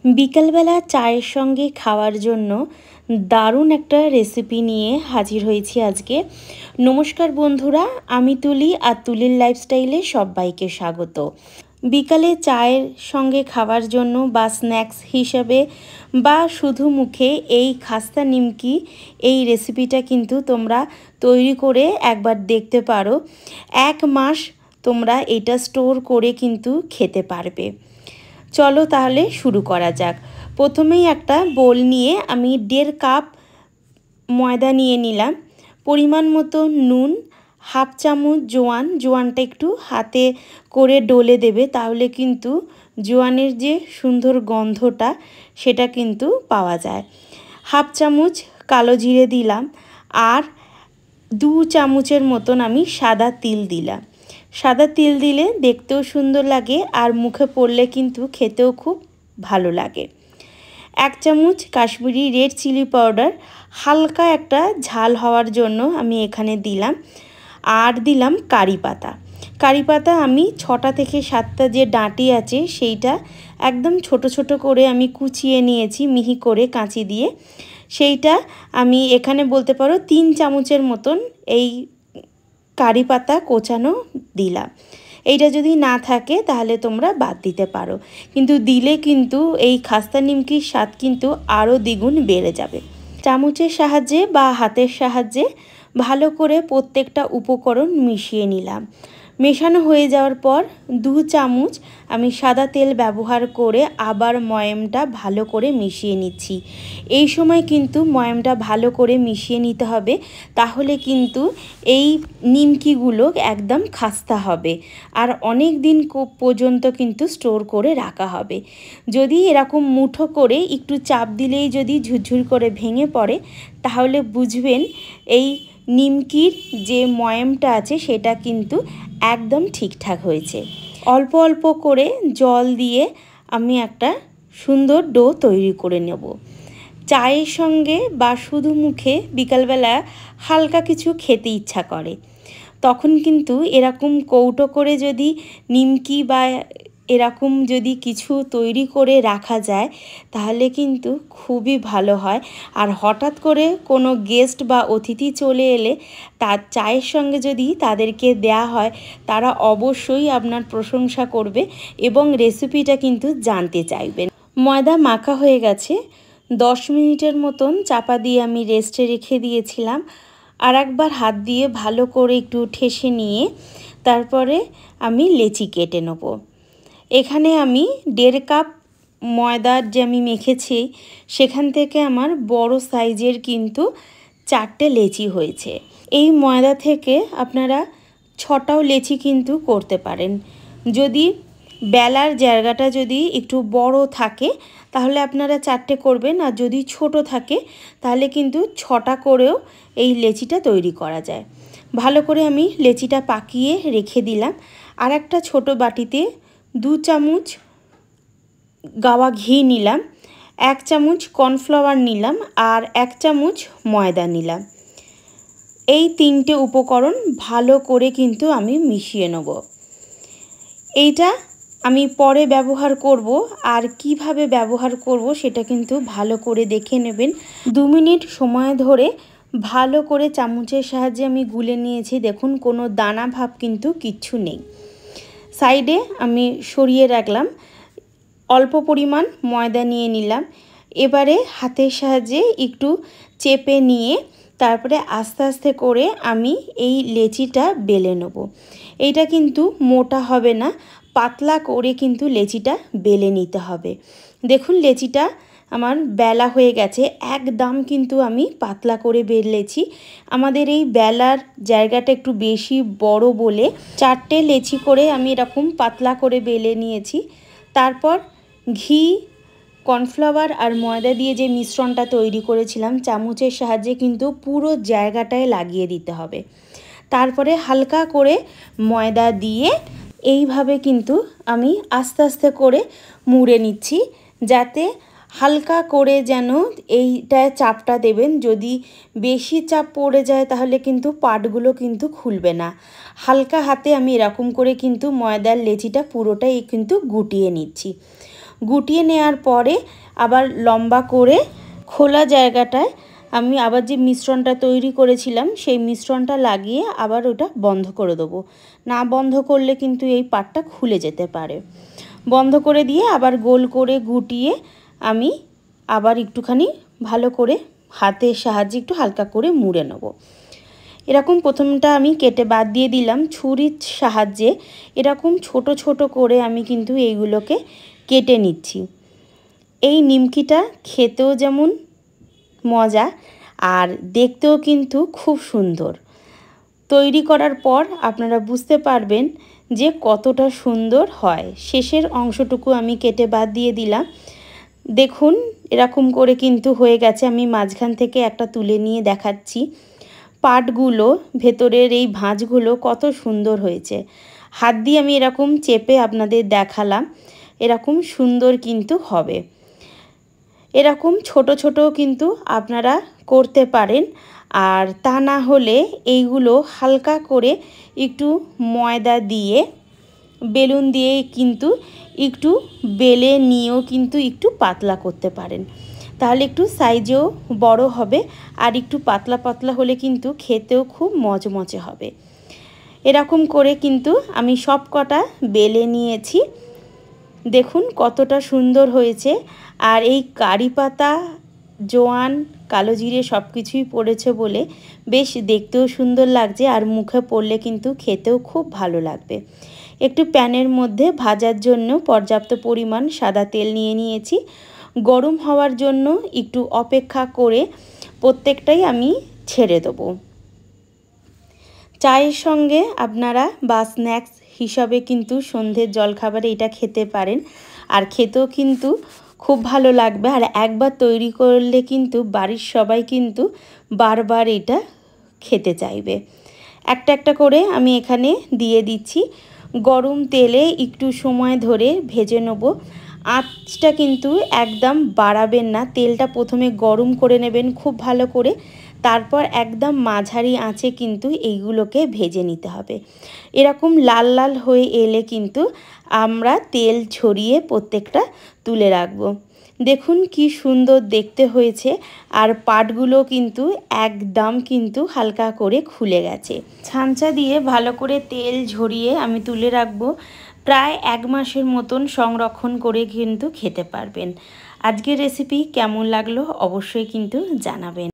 বিকালবেলা চায়ের সঙ্গে খাওয়ার জন্য দারুণ একটা রেসিপি নিয়ে হাজির হয়েছি আজকে। নমস্কার বন্ধুরা, আমি তুলি আর তুলির লাইফস্টাইলে সবাইকে স্বাগত। বিকালে চায়ের সঙ্গে খাওয়ার জন্য বা স্ন্যাক্স হিসাবে বা শুধু মুখে এই খাস্তা নিমকি এই রেসিপিটা কিন্তু তোমরা তৈরি করে একবার দেখতে পারো। 1 মাস তোমরা এটা স্টোর করে কিন্তু খেতে পারবে। চলো তাহলে শুরু করা যাক। প্রথমেই একটা বোল নিয়ে আমি 1.5 কাপ ময়দা নিয়ে নিলাম, পরিমাণ মতো নুন, 1/2 চামচ জোয়ানটা একটু হাতে করে ডলে দেবে, তাহলে কিন্তু জোয়ানের যে সুন্দর গন্ধটা সেটা কিন্তু পাওয়া যায়। 1/2 চামচ কালো জিরে দিলাম আর 2 চামচের মতন আমি সাদা তিল দিলাম। সাদা তিল দিলে দেখতেও সুন্দর লাগে আর মুখে পড়লে কিন্তু খেতেও খুব ভালো লাগে। 1 চামচ কাশ্মীরি রেড চিলি পাউডার, হালকা একটা ঝাল হওয়ার জন্য আমি এখানে দিলাম। আর দিলাম কারি পাতা। কারি পাতা আমি 6টা থেকে 7টা যে ডাঁটি আছে সেইটা একদম ছোট ছোট করে আমি কুচিয়ে নিয়েছি মিহি করে কাঁচি দিয়ে। সেইটা আমি এখানে বলতে পারো 3 চামচের মতন এই কারি পাতা কোচানো দিলাম। এইটা যদি না থাকে তাহলে তোমরা বাদ দিতে পারো, কিন্তু দিলে কিন্তু এই খাস্তা নিমকির স্বাদ কিন্তু আরও দ্বিগুণ বেড়ে যাবে। চামচের সাহায্যে বা হাতের সাহায্যে ভালো করে প্রত্যেকটা উপকরণ মিশিয়ে নিলাম। মেশানো হয়ে যাওয়ার পর 2 চামচ আমি সাদা তেল ব্যবহার করে আবার ময়ামটা ভালো করে মিশিয়ে নিচ্ছি। এই সময় কিন্তু ময়ামটা ভালো করে মিশিয়ে নিতে হবে, তাহলে কিন্তু এই নিমকিগুলো একদম খাস্তা হবে আর অনেক দিন পর্যন্ত কিন্তু স্টোর করে রাখা হবে। যদি এরকম মুঠো করে একটু চাপ দিলেই যদি ঝুরঝুর করে ভেঙে পড়ে, তাহলে বুঝবেন এই নিমকির যে ময়ামটা আছে সেটা কিন্তু একদম ঠিকঠাক হয়েছে। অল্প অল্প করে জল দিয়ে আমি একটা সুন্দর ডো তৈরি করে নেব। চায়ের সঙ্গে বা শুধু মুখে বিকালবেলা হালকা কিছু খেতে ইচ্ছা করে, তখন কিন্তু এরকম কৌটো করে যদি নিমকি বা এরকম যদি কিছু তৈরি করে রাখা যায় তাহলে কিন্তু খুবই ভালো হয়। আর হঠাৎ করে কোনো গেস্ট বা অতিথি চলে এলে তার চায়ের সঙ্গে যদি তাদেরকে দেয়া হয়, তারা অবশ্যই আপনার প্রশংসা করবে এবং রেসিপিটা কিন্তু জানতে চাইবেন। ময়দা মাখা হয়ে গেছে, 10 মিনিটের মতন চাপা দিয়ে আমি রেস্টে রেখে দিয়েছিলাম। আর একবার হাত দিয়ে ভালো করে একটু ঠেসে নিয়ে তারপরে আমি লেচি কেটে নেব। এখানে আমি 1.5 কাপ ময়দার যে আমি মেখেছি সেখান থেকে আমার বড় সাইজের কিন্তু 4টে লেচি হয়েছে। এই ময়দা থেকে আপনারা 6টাও লেচি কিন্তু করতে পারেন। যদি বেলার জায়গাটা যদি একটু বড় থাকে তাহলে আপনারা 4টে করবেন, আর যদি ছোট থাকে তাহলে কিন্তু 6টা করেও এই লেচিটা তৈরি করা যায়। ভালো করে আমি লেচিটা পাকিয়ে রেখে দিলাম। আর একটা ছোট বাটিতে 2 চামচ গাওয়া ঘি নিলাম, 1 চামচ কর্নফ্লাওয়ার নিলাম আর 1 চামচ ময়দা নিলাম। এই 3টে উপকরণ ভালো করে কিন্তু আমি মিশিয়ে নেব। এইটা আমি পরে ব্যবহার করব, আর কিভাবে ব্যবহার করব সেটা কিন্তু ভালো করে দেখে নেবেন। 2 মিনিট সময় ধরে ভালো করে চামচের সাহায্যে আমি গুলে নিয়েছি। দেখুন কোনো দানা ভাব কিন্তু কিচ্ছু নেই। সাইডে আমি সরিয়ে রাখলাম। অল্প পরিমাণ ময়দা নিয়ে নিলাম। এবারে হাতের সাহায্যে একটু চেপে নিয়ে তারপরে আস্তে আস্তে করে আমি এই লেচিটা বেলে নেব। এইটা কিন্তু মোটা হবে না, পাতলা করে কিন্তু লেচিটা বেলে নিতে হবে। দেখুন লেচিটা আমার বেলা হয়ে গেছে, একদম কিন্তু আমি পাতলা করে বেলেছি। আমাদের এই বেলার জায়গাটা একটু বেশি বড় বলে 4টে লেচি করে আমি এরকম পাতলা করে বেলে নিয়েছি। তারপর ঘি, কর্নফ্লাওয়ার আর ময়দা দিয়ে যে মিশ্রণটা তৈরি করেছিলাম চামচের সাহায্যে কিন্তু পুরো জায়গাটায় লাগিয়ে দিতে হবে। তারপরে হালকা করে ময়দা দিয়ে এইভাবে কিন্তু আমি আস্তে আস্তে করে মুড়ে নিচ্ছি, যাতে হালকা করে যেন এইটায় চাপটা দেবেন। যদি বেশি চাপ পড়ে যায় তাহলে কিন্তু পাটগুলো কিন্তু খুলবে না। হালকা হাতে আমি এরকম করে কিন্তু ময়দার লেচিটা পুরোটাই কিন্তু গুটিয়ে নিচ্ছি। গুটিয়ে নেওয়ার পরে আবার লম্বা করে খোলা জায়গাটায় আমি আবার যে মিশ্রণটা তৈরি করেছিলাম সেই মিশ্রণটা লাগিয়ে আবার ওটা বন্ধ করে দেবো। না বন্ধ করলে কিন্তু এই পাটটা খুলে যেতে পারে। বন্ধ করে দিয়ে আবার গোল করে গুটিয়ে আমি আবার একটুখানি ভালো করে হাতের সাহায্যে একটু হালকা করে মুড়ে নেব। এরকম প্রথমটা আমি কেটে বাদ দিয়ে দিলাম। ছুরির সাহায্যে এরকম ছোট ছোট করে আমি কিন্তু এইগুলোকে কেটে নিচ্ছি। এই নিমকিটা খেতেও যেমন মজা আর দেখতেও কিন্তু খুব সুন্দর। তৈরি করার পর আপনারা বুঝতে পারবেন যে কতটা সুন্দর হয়। শেষের অংশটুকু আমি কেটে বাদ দিয়ে দিলাম। দেখুন এরকম করে কিন্তু হয়ে গেছে। আমি মাঝখান থেকে একটা তুলে নিয়ে দেখাচ্ছি। পাটগুলো ভেতরের এই ভাঁজগুলো কত সুন্দর হয়েছে। হাত দিয়ে আমি এরকম চেপে আপনাদের দেখালাম। এরকম সুন্দর কিন্তু হবে। এরকম ছোট ছোট কিন্তু আপনারা করতে পারেন। আর তা না হলে এইগুলো হালকা করে একটু ময়দা দিয়ে বেলুন দিয়ে কিন্তু একটু বেলে নিয়েও কিন্তু একটু পাতলা করতে পারেন। তাহলে একটু সাইজেও বড় হবে আর একটু পাতলা পাতলা হলে কিন্তু খেতেও খুব মচমচে হবে। এরকম করে কিন্তু আমি সব কটা বেলে নিয়েছি। দেখুন কতটা সুন্দর হয়েছে। আর এই কারি পাতা, জোয়ান, কালো জিরে সব কিছুই পড়েছে বলে বেশ দেখতেও সুন্দর লাগছে আর মুখে পড়লে কিন্তু খেতেও খুব ভালো লাগবে। একটু প্যানের মধ্যে ভাজার জন্য পর্যাপ্ত পরিমাণ সাদা তেল নিয়ে নিয়েছি। গরম হওয়ার জন্য একটু অপেক্ষা করে প্রত্যেকটাই আমি ছেড়ে দেবো। চায়ের সঙ্গে আপনারা বা স্ন্যাক্স হিসাবে কিন্তু সন্ধ্যের জলখাবারে এটা খেতে পারেন। আর খেতেও কিন্তু খুব ভালো লাগবে। আর একবার তৈরি করলে কিন্তু বাড়ির সবাই কিন্তু বারবার এটা খেতে চাইবে। একটা একটা করে আমি এখানে দিয়ে দিচ্ছি। গরম তেলে একটু সময় ধরে ভেজে নেব। আঁচটা কিন্তু একদম বাড়াবেন না। তেলটা প্রথমে গরম করে নেবেন খুব ভালো করে, তারপর একদম মাঝারি আঁচে কিন্তু এইগুলোকে ভেজে নিতে হবে। এরকম লাল লাল হয়ে এলে কিন্তু আমরা তেল ছড়িয়ে প্রত্যেকটা তুলে রাখবো। দেখুন কি সুন্দর দেখতে হয়েছে। আর পাটগুলো কিন্তু একদম কিন্তু হালকা করে খুলে গেছে। ছাঁচা দিয়ে ভালো করে তেল ঝরিয়ে আমি তুলে রাখবো। প্রায় 1 মাসের মতন সংরক্ষণ করে কিন্তু খেতে পারবেন। আজকের রেসিপি কেমন লাগলো অবশ্যই কিন্তু জানাবেন।